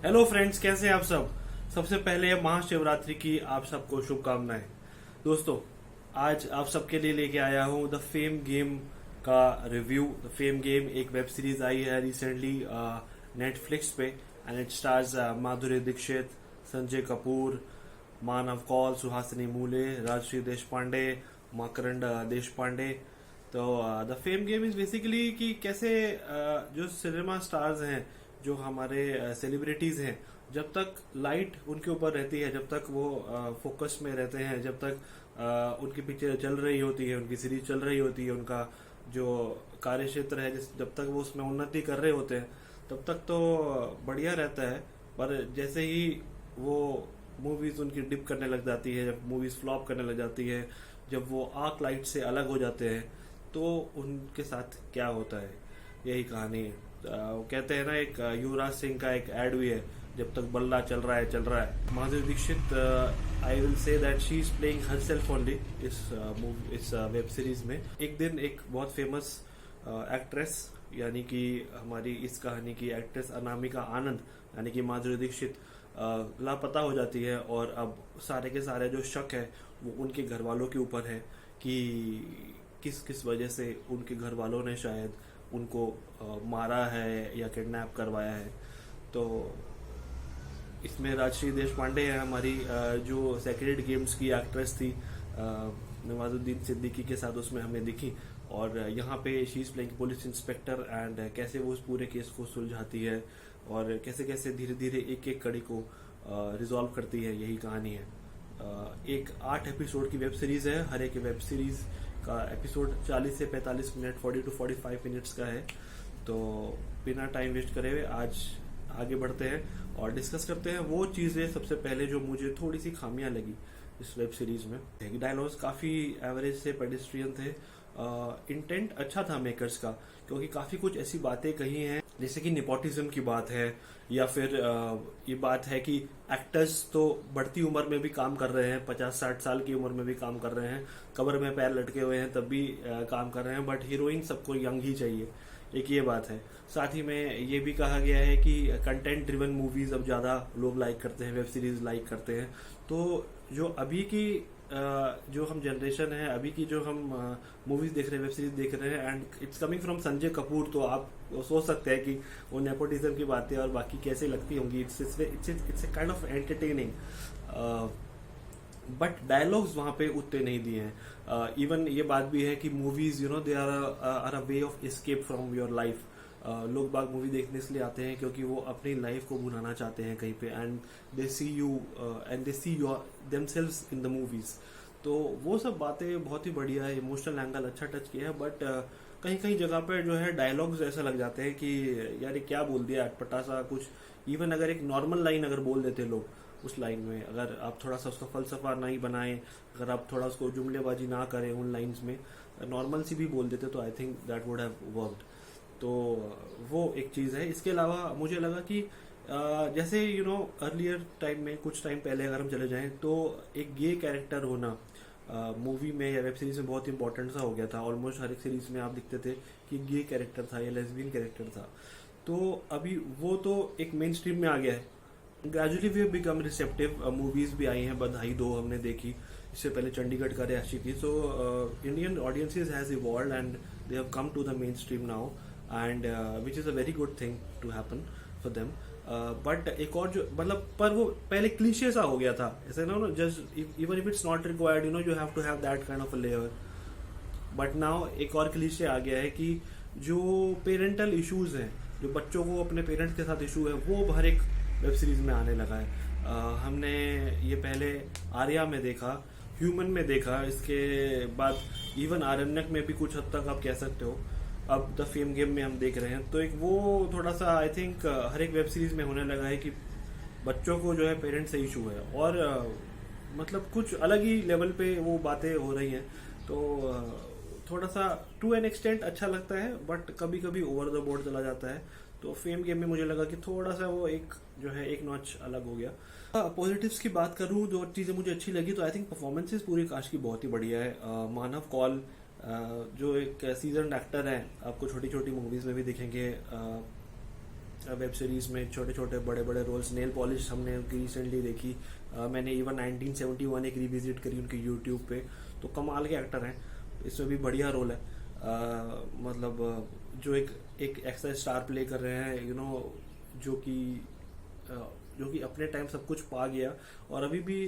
Hello friends, कैसे हैं आप सब। सबसे पहले महाशिवरात्रि की आप सबको शुभकामनाएं। दोस्तों, आज आप सबके लिए लेके आया हूँ द फेम गेम का रिव्यू। द फेम गेम एक वेब सीरीज आई है रिसेंटली नेटफ्लिक्स पे, and it stars Madhuri Dixit, Sanjay Kapoor, मानव कौल, सुहासिनी मूले, राजश्री देश पांडे, मकरंद देश पांडे। तो the fame game is basically कि कैसे जो सिनेमा स्टार्स हैं, जो हमारे सेलिब्रिटीज हैं, जब तक लाइट उनके ऊपर रहती है, जब तक वो फोकस में रहते हैं, जब तक उनकी पिक्चर चल रही होती है, उनकी सीरीज चल रही होती है, उनका जो कार्य क्षेत्र है, जब तक वो उसमें उन्नति कर रहे होते हैं, तब तक तो बढ़िया रहता है। पर जैसे ही वो मूवीज उनकी डिप करने लग जाती है, जब मूवीज फ्लॉप करने लग जाती है, जब वो आर्क लाइट से अलग हो जाते हैं, तो उनके साथ क्या होता है, यही कहानी है। वो कहते हैं ना, एक युवराज सिंह का एक एड भी है, जब तक बल्ला चल रहा है चल रहा है। Madhuri Dixit, I will say that she is playing herself only इस वेब सीरीज में। एक दिन एक बहुत फेमस एक्ट्रेस, यानी कि हमारी इस कहानी की एक्ट्रेस अनामिका आनंद, यानी कि माधुरी दीक्षित, लापता हो जाती है। और अब सारे के सारे जो शक है वो उनके घर वालों के ऊपर है कि किस किस वजह से उनके घर वालों ने शायद उनको मारा है या किडनैप करवाया है। तो इसमें राजश्री देश पांडे है हमारी, जो सेक्रेड गेम्स की एक्ट्रेस थी, नवाजुद्दीन सिद्दीकी के साथ उसमें हमें दिखी। और यहाँ पे she is playing police inspector, and कैसे वो उस पूरे केस को सुलझाती है और कैसे कैसे धीरे धीरे एक एक कड़ी को रिजॉल्व करती है, यही कहानी है। एक 8 एपिसोड की वेब सीरीज है। हर एक वेब सीरीज का एपिसोड 40 से 45 मिनट, 40 to 45 मिनट्स का है। तो बिना टाइम वेस्ट करे हुए आज आगे बढ़ते हैं और डिस्कस करते हैं वो चीजें। सबसे पहले जो मुझे थोड़ी सी खामियां लगी इस वेब सीरीज में, डायलॉग्स काफी एवरेज से पेडिस्ट्रियन थे। इंटेंट अच्छा था मेकर्स का, क्योंकि काफी कुछ ऐसी बातें कही हैं, जैसे कि निपोटिज्म की बात है, या फिर ये बात है कि एक्टर्स तो बढ़ती उम्र में भी काम कर रहे हैं, 50-60 साल की उम्र में भी काम कर रहे हैं, कब्र में पैर लटके हुए हैं तब भी काम कर रहे हैं, बट हीरोइन सबको यंग ही चाहिए। एक ये बात है। साथ ही में ये भी कहा गया है कि कंटेंट ड्रिवन मूवीज अब ज्यादा लोग लाइक करते हैं, वेब सीरीज लाइक करते हैं। तो जो अभी की जो हम जनरेशन है, अभी की जो हम मूवीज देख रहे हैं, वेब सीरीज देख रहे हैं, and it's coming from Sanjay Kapoor, तो आप सोच सकते हैं कि वो नेपोटिज्म की बातें और बाकी कैसे लगती होंगी। It's a kind of entertaining, but dialogues वहां पे उतने नहीं दिए हैं। इवन ये बात भी है कि movies they are a way of escape from your life. लोग बाग मूवी देखने इसलिए आते हैं क्योंकि वो अपनी लाइफ को भुलाना चाहते हैं कहीं पे, and they see you and they see your themselves in the movies. तो वो सब बातें बहुत ही बढ़िया है, इमोशनल एंगल अच्छा टच किया है, बट कहीं कहीं जगह पर जो है डायलॉग्स ऐसा लग जाते हैं कि यार ये क्या बोल दिया, अटपटा सा कुछ। इवन अगर एक नॉर्मल लाइन अगर बोल देते लोग उस लाइन में, अगर आप थोड़ा सा उसका फलसफा नहीं बनाएं, अगर आप थोड़ा उसको जुमलेबाजी ना करें उन लाइंस में, नॉर्मल सी भी बोल देते, तो I think that would have worked. तो वो एक चीज है। इसके अलावा मुझे लगा कि जैसे अर्लियर टाइम में, कुछ टाइम पहले अगर हम चले जाएं, तो एक गे कैरेक्टर होना मूवी में या वेब सीरीज में बहुत इंपॉर्टेंट सा हो गया था। ऑलमोस्ट हर एक सीरीज में आप दिखते थे कि गे कैरेक्टर था या लेस्बियन कैरेक्टर था। तो अभी वो तो एक मेन स्ट्रीम में आ गया है। Gradually we have become receptive. Movies भी आई हैं, बधाई 2 हमने देखी, इससे पहले चंडीगढ़ का रिहायशी थी। So Indian audiences has evolved and they have come to the mainstream now, and which is a very good thing to happen for them. But एक और जो मतलब, पर वो पहले क्लीशे सा हो गया था, ऐसे ना just even if it's not required, you have to have that kind of a layer. But now एक और क्लीशे आ गया है कि जो पेरेंटल इश्यूज हैं, जो बच्चों को अपने पेरेंट्स के साथ इशू है, वो हर एक वेब सीरीज में आने लगा है। हमने ये पहले आर्या में देखा, ह्यूमन में देखा, इसके बाद इवन आरण्यक में भी कुछ हद तक आप कह सकते हो, अब द फेम गेम में हम देख रहे हैं। तो एक वो थोड़ा सा आई थिंक हर एक वेब सीरीज में होने लगा है कि बच्चों को जो है पेरेंट्स से इशू है, और मतलब कुछ अलग ही लेवल पे वो बातें हो रही हैं। तो थोड़ा सा टू एन एक्सटेंट अच्छा लगता है, बट कभी कभी ओवर द बोर्ड चला जाता है। तो फेम गेम में मुझे लगा कि थोड़ा सा वो एक जो है एक नॉच अलग हो गया। पॉजिटिव्स की बात करूं, जो चीजें मुझे अच्छी लगी, तो आई थिंक परफॉर्मेंसेस पूरी कास्ट की बहुत ही बढ़िया है। मानव कौल जो एक सीजन एक्टर है, आपको छोटी छोटी मूवीज में भी दिखेंगे, वेब सीरीज में छोटे छोटे बड़े बड़े रोल्स, नेल पॉलिश हमने उनकी रिसेंटली देखी। मैंने इवन 1971 एक रिविजिट करी उनकी यूट्यूब पे। तो कमाल के एक्टर हैं, इसमें भी बढ़िया रोल है। मतलब जो एक एक्स्ट्रा स्टार प्ले कर रहे हैं, जो कि अपने टाइम सब कुछ पा गया और अभी भी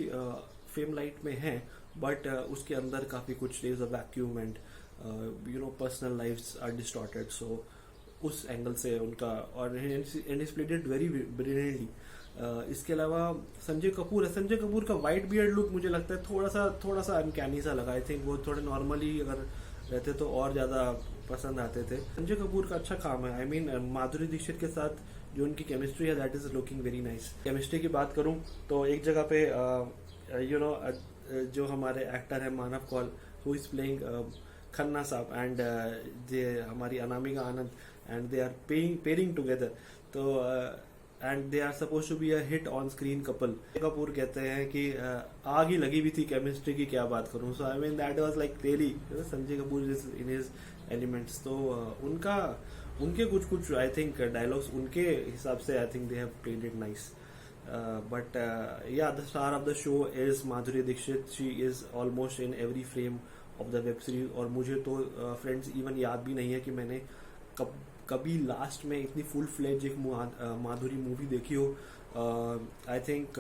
फेम लाइट में है, बट उसके अंदर काफी कुछ there is a vacuum and personal lifes are distorted. So उस एंगल से उनका, और and is played it very brilliantly. इसके अलावा संजय कपूर है। संजय कपूर का वाइट बियर्ड लुक मुझे लगता है थोड़ा सा अनकैनी सा लगा। आई थिंक वो थोड़े नॉर्मली अगर रहते तो और ज्यादा पसंद आते थे। संजय कपूर का अच्छा काम है। आई मीन माधुरी दीक्षित के साथ जो उनकी केमिस्ट्री है that is looking very nice. Chemistry की बात करूं तो एक जगह पे जो हमारे एक्टर है Manav Kaul, who is playing Khanna sahab, and हमारी Anamika Anand, and they are pairing together. तो and they are suppose to be a hit on screen couple. Kapoor कहते हैं कि आग ही लगी हुई थी केमिस्ट्री की, क्या बात करूं। So I mean that was like really Sanjay Kapoor is in his elements. तो उनके कुछ आई थिंक डायलॉग्स उनके हिसाब से I think they have played it nice. But yeah the star of the show is Madhuri Dixit. She is almost in every frame of the web series. और मुझे तो friends even याद भी नहीं है कि मैंने कभी लास्ट में इतनी फुल फ्लेज एक माधुरी मूवी देखी हो। आई थिंक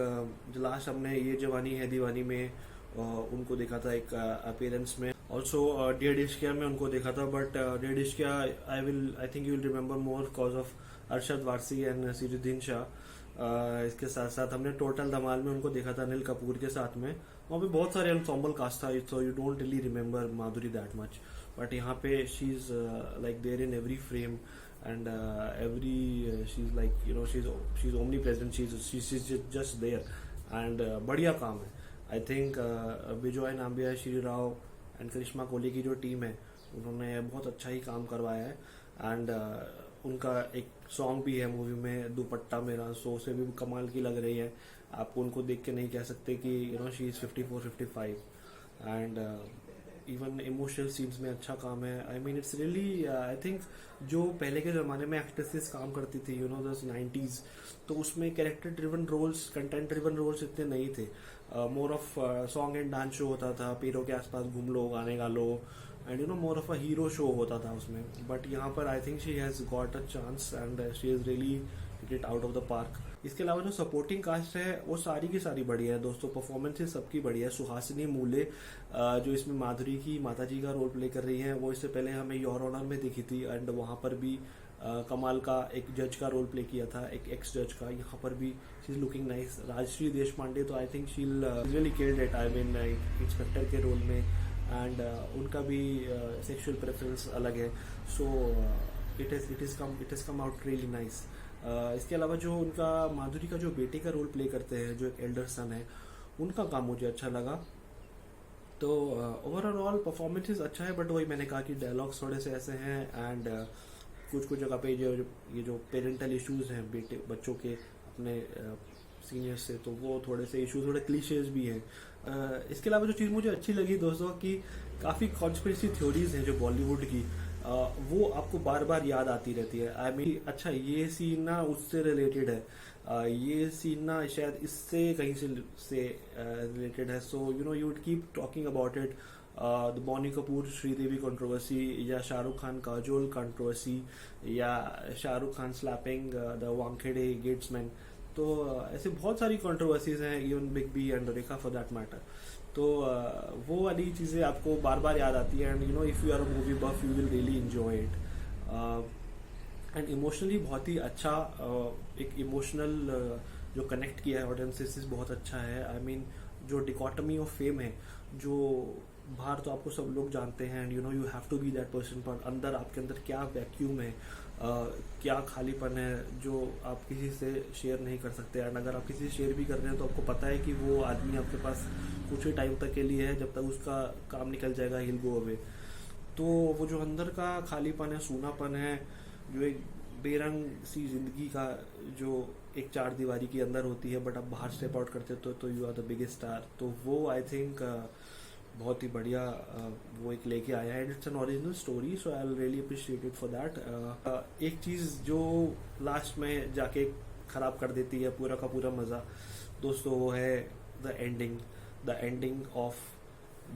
लास्ट हमने ये जवानी है दीवानी में उनको देखा था एक अपीयरेंस में। ऑल्सो डियर इश्किया में उनको देखा था, बट डियर Ishqiya I think you will remember more because of Arshad Warsi and Naseeruddin Shah. इसके साथ साथ हमने टोटल धमाल में उनको देखा था अनिल कपूर के साथ में। वहाँ पे बहुत सारे एंसेम्बल कास्ट था, so you don't really remember Madhuri that much. But यहाँ पे she is like there in every frame and every she is like she is omnipresent, she is just there and बढ़िया काम है। I think Bijoy Nambiar, Sri Rao and Karishma Kohli की जो team है उन्होंने बहुत अच्छा ही काम करवाया है। एंड उनका एक सॉन्ग भी है मूवी में, दुपट्टा मेरा, सो से भी कमाल की लग रही है। आपको उनको देख के नहीं कह सकते कि she is 54-55। And even emotional scenes में अच्छा काम है। I mean it's really I think जो पहले के ज़माने में एक्ट्रेसेस काम करती थी दस 90s, तो उसमें character driven roles, content driven roles इतने नहीं थे। More of song and dance show होता था, पैरों के आसपास घूम लो, गाने गा लो, and more of a hero show होता था उसमें। बट यहाँ पर I think she has got a chance and she is really hit it out of the park. इसके अलावा जो सपोर्टिंग कास्ट है वो सारी की सारी बढ़िया है दोस्तों। परफॉर्मेंसेस सबकी बढ़िया है। सुहासिनी मूले जो इसमें माधुरी की माताजी का रोल प्ले कर रही है, वो इससे पहले हमें योर ऑनर में दिखी थी एंड वहां पर भी कमाल का एक जज का रोल प्ले किया था, एक एक्स जज का। यहाँ पर भी she is looking nice. Rajshri Deshpande तो I think she really killed it. I mean inspector के रोल में, एंड उनका भी सेक्सुअल प्रेफरेंस अलग है। So it is come out really nice. इसके अलावा जो उनका माधुरी का जो बेटे का रोल प्ले करते हैं, जो एक एल्डर सन है, उनका काम मुझे अच्छा लगा। तो ओवरऑल परफॉर्मेंसेस अच्छा है, बट वही मैंने कहा कि डायलॉग्स थोड़े से ऐसे हैं एंड कुछ जगह पे ये जो पेरेंटल इश्यूज हैं बच्चों के अपने सीनियर्स से, तो वो थोड़े से इश्यूज, थोड़े क्लीशेज भी हैं। इसके अलावा जो चीज़ मुझे अच्छी लगी दोस्तों कि काफ़ी कॉन्स्पिरेसी थ्योरीज हैं जो बॉलीवुड की, वो आपको बार बार याद आती रहती है। आई मीन अच्छा ये सीन ना उससे रिलेटेड है, ये सीन ना शायद इससे कहीं से रिलेटेड है। So you would keep talking about it. The Boney Kapoor Sridevi controversy, या शाहरुख खान काजोल कंट्रोवर्सी, या Shahrukh Khan slapping the Wankhede gatesman. तो ऐसे बहुत सारी कंट्रोवर्सीज हैं, even big B and Rekha for that matter. तो वो वाली चीज़ें आपको बार बार याद आती है and if you are a movie buff you will really enjoy it. And emotionally बहुत ही अच्छा, एक इमोशनल जो कनेक्ट किया है ऑडियंस से बहुत अच्छा है। आई मीन जो डिकॉटमी ऑफ फेम है, जो बाहर तो आपको सब लोग जानते हैं and you have to be that person, पर अंदर आपके अंदर क्या वैक्यूम है, क्या खालीपन है जो आप किसी से शेयर नहीं कर सकते। एंड अगर आप किसी से शेयर भी कर रहे हैं तो आपको पता है कि वो आदमी आपके पास कुछ ही टाइम तक के लिए है, जब तक उसका काम निकल जाएगा हिल गो अवे। तो वो जो अंदर का खालीपन है, सूनापन है, जो एक बेरंग सी जिंदगी का जो एक चार दीवारी के अंदर होती है, बट आप बाहर स्टेप आउट करते तो you are the biggest star. तो वो आई थिंक बहुत ही बढ़िया वो एक लेके आया है. It's an original story, so I will really appreciate it for that. एक चीज़ जो लास्ट में जाके खराब कर देती है पूरा का पूरा मज़ा दोस्तों, वो है the ending of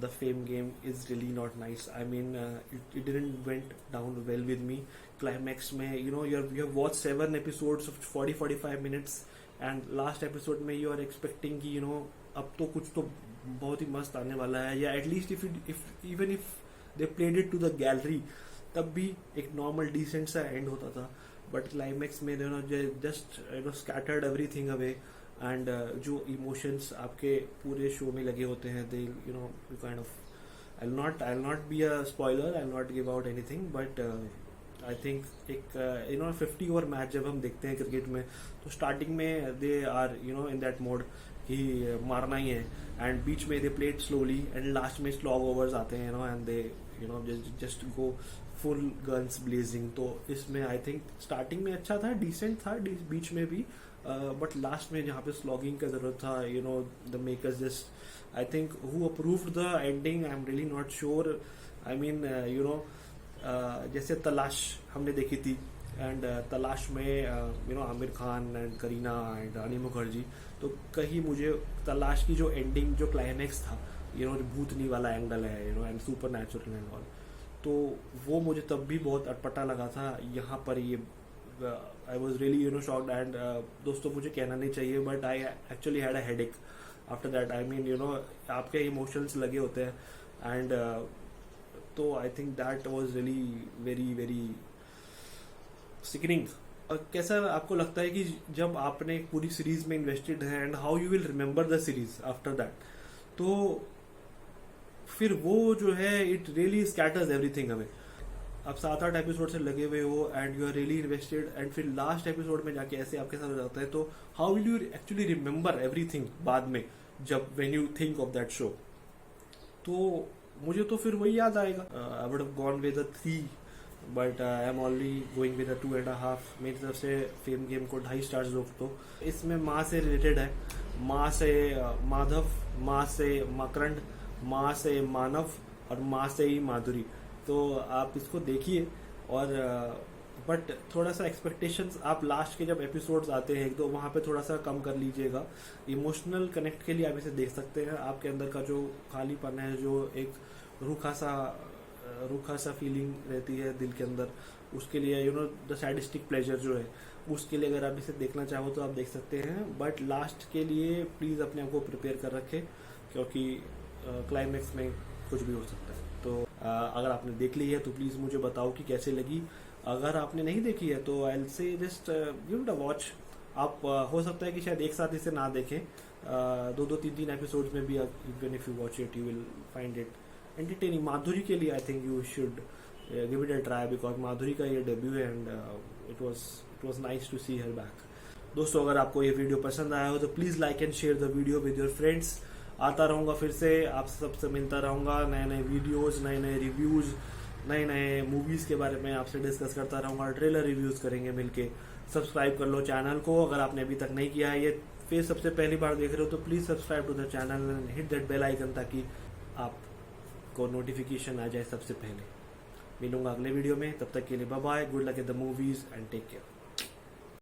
the Fame game is really not nice. I mean, it didn't went down well with me. Climax में you have watched 7 episodes of 40-45 minutes and last episode में you are expecting कि अब तो कुछ तो बहुत ही मस्त आने वाला है, या at least even if they played it to the gallery, तब भी एक normal decent सा end होता था. But climax में just scattered everything away. And जो इमोशंस आपके पूरे शो में लगे होते हैं, they kind of, I will not be a spoiler, I will not give out anything, but I think एक 50 ओवर मैच जब हम देखते हैं क्रिकेट में, तो स्टार्टिंग में they are in that mode कि मारना ही है, एंड बीच में they played slowly, and last में स्लॉग ओवर्स आते हैं and they just go full guns blazing. तो इसमें आई थिंक स्टार्टिंग में अच्छा था, डिसेंट था, बीच में भी, बट लास्ट में जहाँ पे स्लॉगिंग का जरूरत था, the makers just, I think who approved the ending, I am really not sure. I mean जैसे तलाश हमने देखी थी, एंड तलाश में आमिर खान एंड करीना एंड रानी मुखर्जी, तो कहीं मुझे तलाश की जो एंडिंग, जो क्लाइमैक्स था, भूतनी वाला एंगल है and super natural and all, तो वो मुझे तब भी बहुत अटपटा लगा था. यहाँ पर ये I was really shocked, and दोस्तों मुझे कहना नहीं चाहिए, but I actually had a headache after that. I mean आपके इमोशंस लगे होते हैं, एंड तो I think that was really very very sickening. कैसा आपको लगता है कि जब आपने पूरी सीरीज में इन्वेस्टेड है, and how you will remember the series after that, तो फिर वो जो है it really scatters everything away. आप 7-8 एपिसोड से लगे हुए हो and you are really invested, and फिर लास्ट एपिसोड में जाके ऐसे आपके साथ हो जाता है, तो how will you actually remember everything बाद में, जब when you think of that show. तो मुझे तो फिर वही याद आएगा. I would have gone with 3, but I am only going with 2.5. मेरी तरफ से फेम गेम को 2.5 स्टार्स दो. इसमें माँ से रिलेटेड है, माँ से माधव, माँ से मकरंद, माँ से मानव, और माँ से ही माधुरी. तो आप इसको देखिए, और बट थोड़ा सा एक्सपेक्टेशंस आप लास्ट के जब एपिसोड्स आते हैं तो वहाँ पे थोड़ा सा कम कर लीजिएगा. इमोशनल कनेक्ट के लिए आप इसे देख सकते हैं. आपके अंदर का जो खालीपन है, जो एक रूखा सा फीलिंग रहती है दिल के अंदर, उसके लिए द सैडिस्टिक प्लेजर जो है, उसके लिए अगर आप इसे देखना चाहो तो आप देख सकते हैं. बट लास्ट के लिए प्लीज़ अपने आप को प्रिपेयर कर रखें, क्योंकि क्लाइमैक्स में कुछ भी हो सकता है. तो अगर आपने देख ली है तो प्लीज़ मुझे बताओ कि कैसे लगी. अगर आपने नहीं देखी है तो आई विल से just give it a watch. आप हो सकता है कि शायद एक साथ इसे ना देखें, 2-3 एपिसोड्स में भी. Even if you watch it you will find it entertaining. Madhuri के लिए I think you should give it a try, because Madhuri का ये डेब्यू है, and it was nice to see her back. दोस्तों अगर आपको ये वीडियो पसंद आया हो तो please like and share the video with your friends. आता रहूँगा फिर से, आप सबसे मिलता रहूँगा, नए नए वीडियोज़, नए नए रिव्यूज़, नए नए मूवीज़ के बारे में आपसे डिस्कस करता रहूँगा. ट्रेलर रिव्यूज़ करेंगे मिलके. सब्सक्राइब कर लो चैनल को अगर आपने अभी तक नहीं किया है. ये फिर सबसे पहली बार देख रहे हो तो please subscribe to the channel and hit that bell icon, ताकि आपको नोटिफिकेशन आ जाए सबसे पहले. मिलूंगा अगले वीडियो में, तब तक के लिए bye bye. Good luck at the movies and take care.